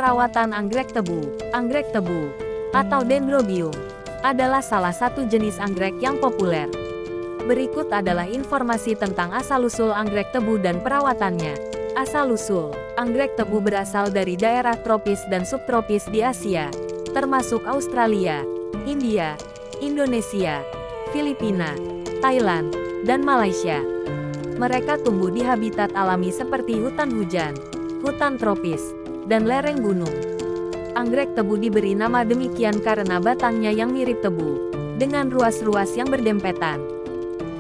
Perawatan anggrek tebu. Anggrek tebu, atau Dendrobium, adalah salah satu jenis anggrek yang populer. Berikut adalah informasi tentang asal-usul anggrek tebu dan perawatannya. Asal-usul, anggrek tebu berasal dari daerah tropis dan subtropis di Asia, termasuk Australia, India, Indonesia, Filipina, Thailand, dan Malaysia. Mereka tumbuh di habitat alami seperti hutan hujan, hutan tropis, dan lereng gunung. Anggrek tebu diberi nama demikian karena batangnya yang mirip tebu, dengan ruas-ruas yang berdempetan.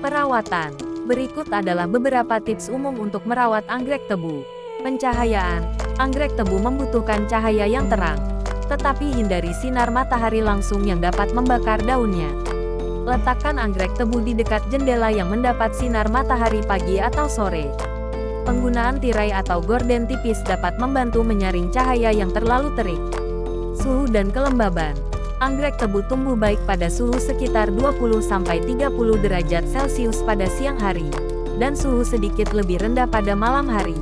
Perawatan. Berikut adalah beberapa tips umum untuk merawat anggrek tebu. Pencahayaan. Anggrek tebu membutuhkan cahaya yang terang, tetapi hindari sinar matahari langsung yang dapat membakar daunnya. Letakkan anggrek tebu di dekat jendela yang mendapat sinar matahari pagi atau sore. Penggunaan tirai atau gorden tipis dapat membantu menyaring cahaya yang terlalu terik. Suhu dan kelembaban. Anggrek tebu tumbuh baik pada suhu sekitar 20–30 derajat Celcius pada siang hari, dan suhu sedikit lebih rendah pada malam hari.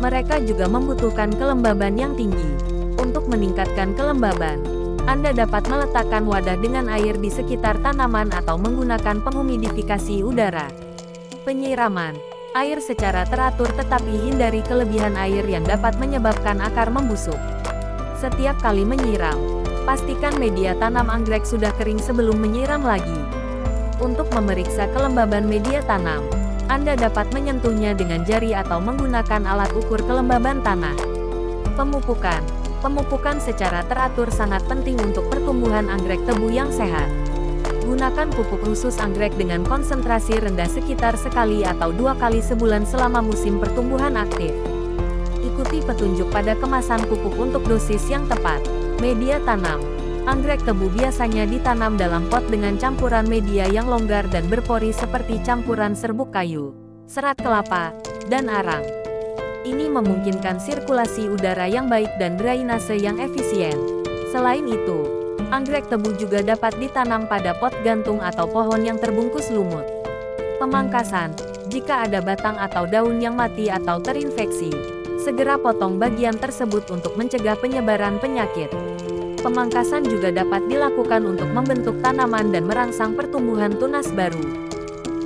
Mereka juga membutuhkan kelembaban yang tinggi. Untuk meningkatkan kelembaban, Anda dapat meletakkan wadah dengan air di sekitar tanaman atau menggunakan penghumidifikasi udara. Penyiraman. Air secara teratur tetapi hindari kelebihan air yang dapat menyebabkan akar membusuk. Setiap kali menyiram, pastikan media tanam anggrek sudah kering sebelum menyiram lagi. Untuk memeriksa kelembaban media tanam, Anda dapat menyentuhnya dengan jari atau menggunakan alat ukur kelembaban tanah. Pemupukan. Pemupukan secara teratur sangat penting untuk pertumbuhan anggrek tebu yang sehat. Gunakan pupuk khusus anggrek dengan konsentrasi rendah sekitar sekali atau 2 kali sebulan selama musim pertumbuhan aktif. Ikuti petunjuk pada kemasan pupuk untuk dosis yang tepat. Media tanam. Anggrek tebu biasanya ditanam dalam pot dengan campuran media yang longgar dan berpori seperti campuran serbuk kayu, serat kelapa, dan arang. Ini memungkinkan sirkulasi udara yang baik dan drainase yang efisien. Selain itu, anggrek tebu juga dapat ditanam pada pot gantung atau pohon yang terbungkus lumut. Pemangkasan. Jika ada batang atau daun yang mati atau terinfeksi, segera potong bagian tersebut untuk mencegah penyebaran penyakit. Pemangkasan juga dapat dilakukan untuk membentuk tanaman dan merangsang pertumbuhan tunas baru.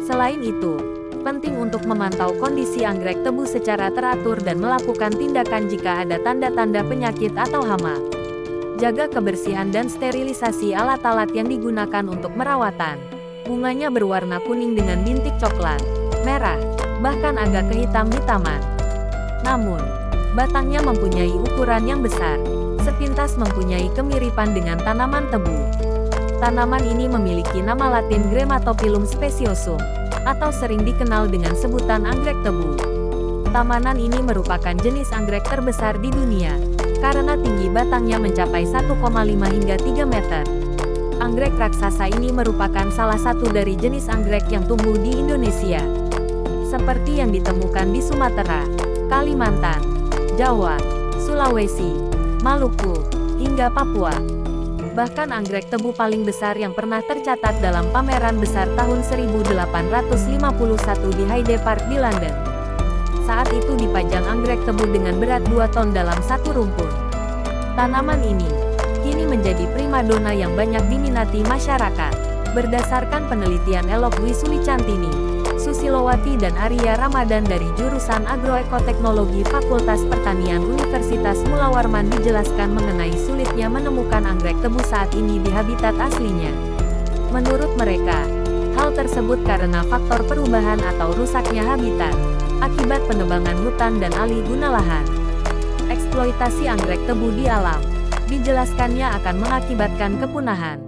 Selain itu, penting untuk memantau kondisi anggrek tebu secara teratur dan melakukan tindakan jika ada tanda-tanda penyakit atau hama. Jaga kebersihan dan sterilisasi alat-alat yang digunakan untuk merawatan. Bunganya berwarna kuning dengan bintik coklat, merah, bahkan agak kehitam-hitaman. Namun, batangnya mempunyai ukuran yang besar, sepintas mempunyai kemiripan dengan tanaman tebu. Tanaman ini memiliki nama latin Grammatophyllum speciosum, atau sering dikenal dengan sebutan anggrek tebu. Tamanan ini merupakan jenis anggrek terbesar di dunia, karena tinggi batangnya mencapai 1,5 hingga 3 meter. Anggrek raksasa ini merupakan salah satu dari jenis anggrek yang tumbuh di Indonesia, seperti yang ditemukan di Sumatera, Kalimantan, Jawa, Sulawesi, Maluku, hingga Papua. Bahkan anggrek tebu paling besar yang pernah tercatat dalam pameran besar tahun 1851 di Hyde Park di London. Saat itu dipajang anggrek tebu dengan berat 2 ton dalam satu rumpun. Tanaman ini kini menjadi primadona yang banyak diminati masyarakat. Berdasarkan penelitian Elok Dwi Sulicantini, Susilowati dan Arya Ramadan dari jurusan Agroekoteknologi Fakultas Pertanian Universitas Mula Warman dijelaskan mengenai sulitnya menemukan anggrek tebu saat ini di habitat aslinya. Menurut mereka, hal tersebut karena faktor perubahan atau rusaknya habitat akibat penebangan hutan dan alih guna lahan. Eksploitasi anggrek tebu di alam, dijelaskannya akan mengakibatkan kepunahan